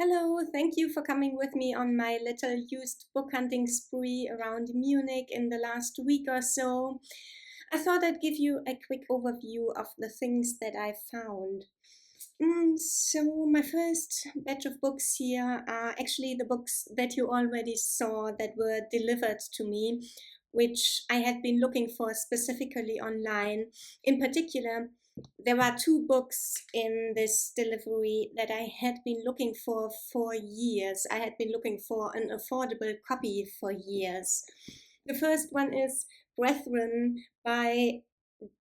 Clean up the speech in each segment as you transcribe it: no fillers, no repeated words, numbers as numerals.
Hello, thank you for coming with me on my little used book hunting spree around Munich in the last week or so. I thought I'd give you a quick overview of the things that I found. So, my first batch of books here are actually the books that you already saw that were delivered to me, which I had been looking for specifically online. In particular, there are two books in this delivery that I had been looking for years. I had been looking for an affordable copy for years. The first one is Brethren by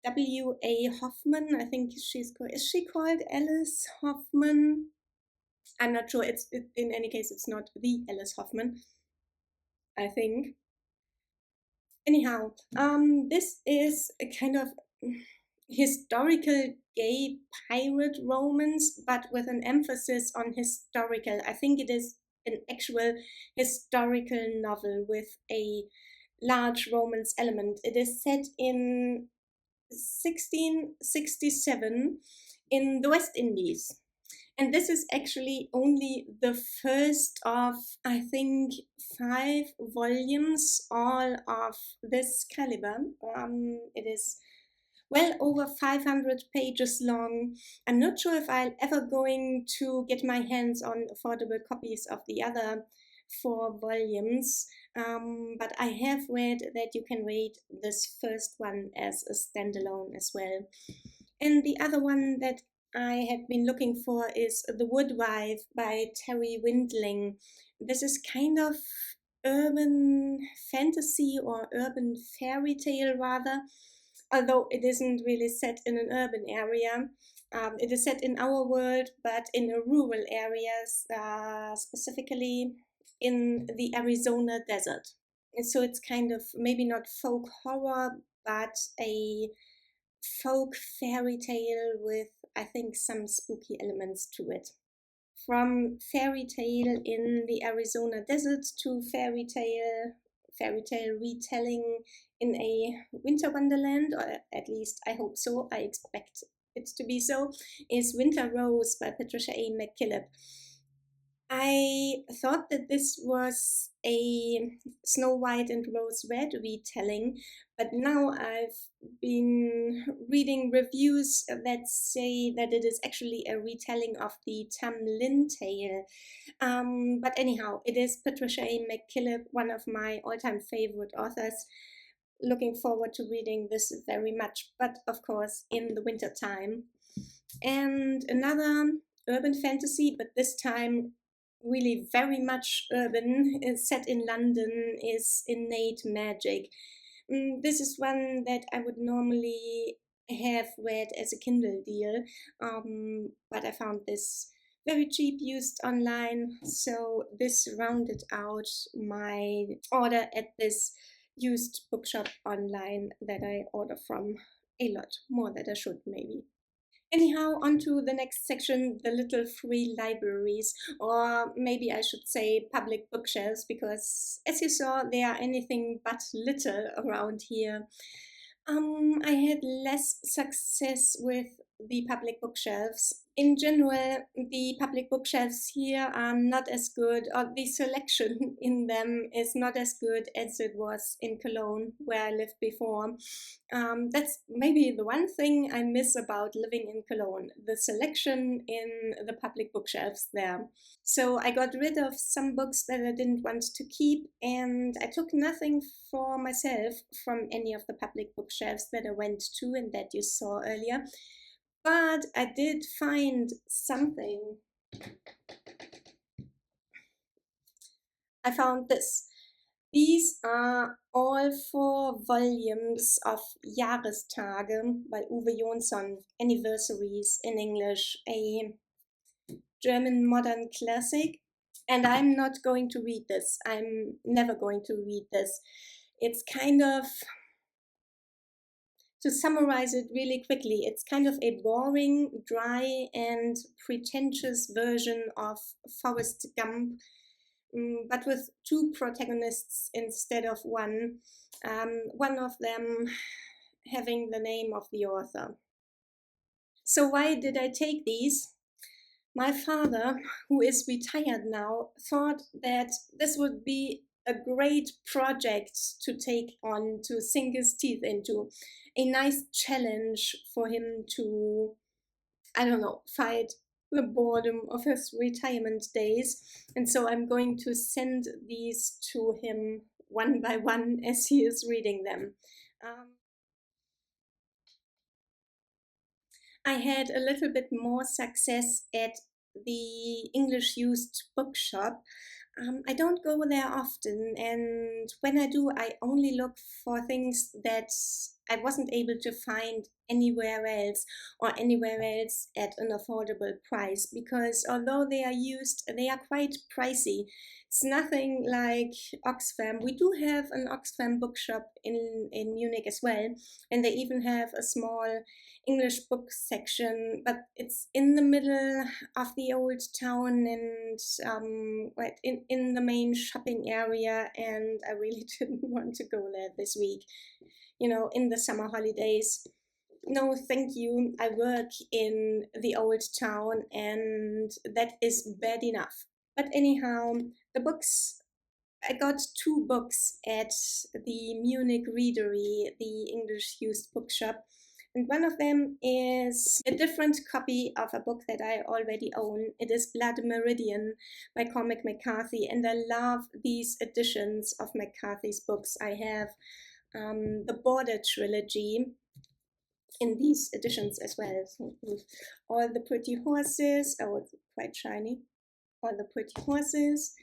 W.A. Hoffman. I think is she called Alice Hoffman? I'm not sure. In any case, it's not the Alice Hoffman, I think. Anyhow, this is a kind of historical gay pirate romance, but with an emphasis on historical. I think it is an actual historical novel with a large romance element. It is set in 1667 in the West Indies. And this is actually only the first of, I think, 5 volumes, all of this caliber. It is well over 500 pages long. I'm not sure if I'm ever going to get my hands on affordable copies of the other 4 volumes, but I have read that you can read this first one as a standalone as well. And the other one that I had been looking for is The Woodwife by Terry Windling. This is kind of urban fantasy or urban fairy tale rather, although it isn't really set in an urban area. It is set in our world, but in a rural areas, specifically in the Arizona desert. And so it's kind of maybe not folk horror, but a folk fairy tale with, I think, some spooky elements to it. From fairy tale in the Arizona desert to fairy tale retelling in a winter wonderland, or at least I hope so, I expect it to be so, is Winter Rose by Patricia A. McKillop. I thought that this was a Snow White and Rose Red retelling, but now I've been reading reviews that say that it is actually a retelling of the Tam Lin tale. But anyhow, it is Patricia A. McKillop, one of my all-time favorite authors. Looking forward to reading this very much, but of course in the winter time. And another urban fantasy, but this time really very much urban, is set in London, is Innate Magic. This is one that I would normally have read as a Kindle deal, but I found this very cheap used online, so this rounded out my order at this used bookshop online that I order from a lot more than I should maybe. Anyhow, on to the next section, the little free libraries, or maybe I should say public bookshelves, because as you saw, they are anything but little around here. I had less success with the public bookshelves. In general, the public bookshelves here are not as good, or the selection in them is not as good as it was in Cologne, where I lived before. That's maybe the one thing I miss about living in Cologne, the selection in the public bookshelves there. So I got rid of some books that I didn't want to keep, and I took nothing for myself from any of the public bookshelves that I went to and that you saw earlier. But I did find something. I found this. These are all 4 volumes of Jahrestage by Uwe Jonsson, Anniversaries in English, a German modern classic. And I'm not going to read this. I'm never going to read this. It's kind of, to summarize it really quickly, it's kind of a boring, dry, and pretentious version of Forrest Gump, but with 2 protagonists instead of one. One of them having the name of the author. So why did I take these? My father, who is retired now, thought that this would be a great project to take on, to sink his teeth into, a nice challenge for him to, I don't know, fight the boredom of his retirement days. And so I'm going to send these to him one by one as he is reading them. Um, I had a little bit more success at the English used bookshop. I don't go there often, and when I do, I only look for things that I wasn't able to find anywhere else or anywhere else at an affordable price, because although they are used, they are quite pricey. It's nothing like Oxfam. We do have an Oxfam bookshop in Munich as well, and they even have a small English book section, but it's in the middle of the old town and right in the main shopping area, and I really didn't want to go there this week, in the summer holidays. No, thank you. I work in the old town, and that is bad enough. But anyhow, the books, I got two books at the Munich Readery, the English used bookshop. And one of them is a different copy of a book that I already own. It is Blood Meridian by Cormac McCarthy. And I love these editions of McCarthy's books. I have the Border trilogy in these editions as well. So with all the pretty horses, oh, it's quite shiny. All the pretty horses,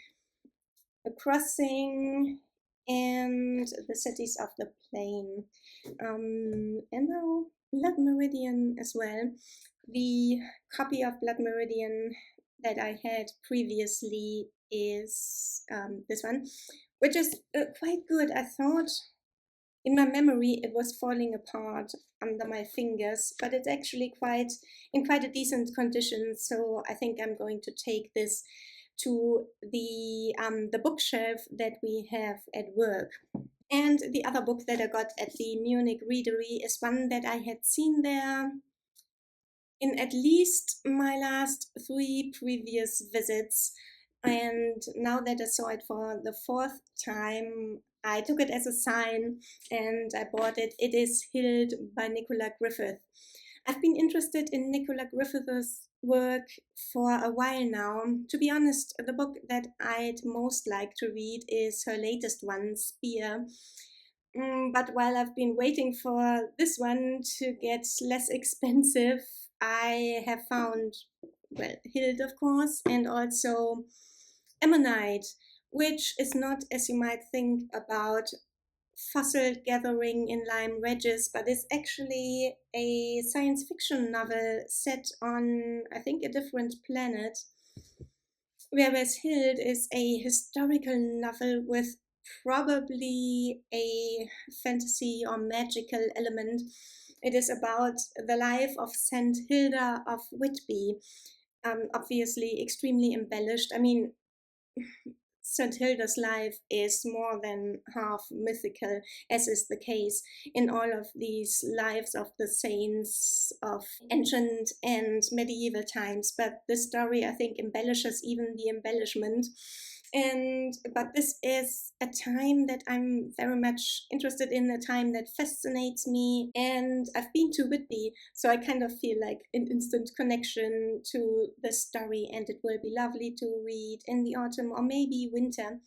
a crossing, and the cities of the plain. And now Blood Meridian as well. The copy of Blood Meridian that I had previously is this one, which is quite good. I thought in my memory it was falling apart under my fingers, but it's actually in quite a decent condition. So I think I'm going to take this to the bookshelf that we have at work. And the other book that I got at the Munich Readery is one that I had seen there in at least my last 3 previous visits. And now that I saw it for the 4th time, I took it as a sign and I bought it. It is Hild by Nicola Griffith. I've been interested in Nicola Griffith's work for a while now. To be honest, the book that I'd most like to read is her latest one, Spear. But while I've been waiting for this one to get less expensive, I have found, well, Hild, of course, and also Ammonite, which is not, as you might think, about fossil gathering in lime ridges, but it's actually a science fiction novel set on, I think, a different planet. Whereas Hild is a historical novel with probably a fantasy or magical element. It is about the life of St. Hilda of Whitby, obviously extremely embellished. I mean, St. Hilda's life is more than half mythical, as is the case in all of these lives of the saints of ancient and medieval times. But the story, I think, embellishes even the embellishment. But this is a time that I'm very much interested in, a time that fascinates me, and I've been to Whitby, so I kind of feel like an instant connection to the story, and it will be lovely to read in the autumn or maybe winter,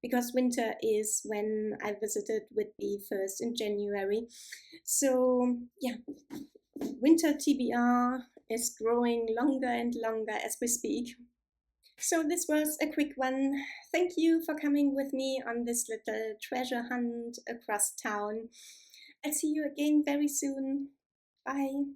because winter is when I visited Whitby first in January. So yeah, winter TBR is growing longer and longer as we speak. So this was a quick one. Thank you for coming with me on this little treasure hunt across town. I'll see you again very soon. Bye.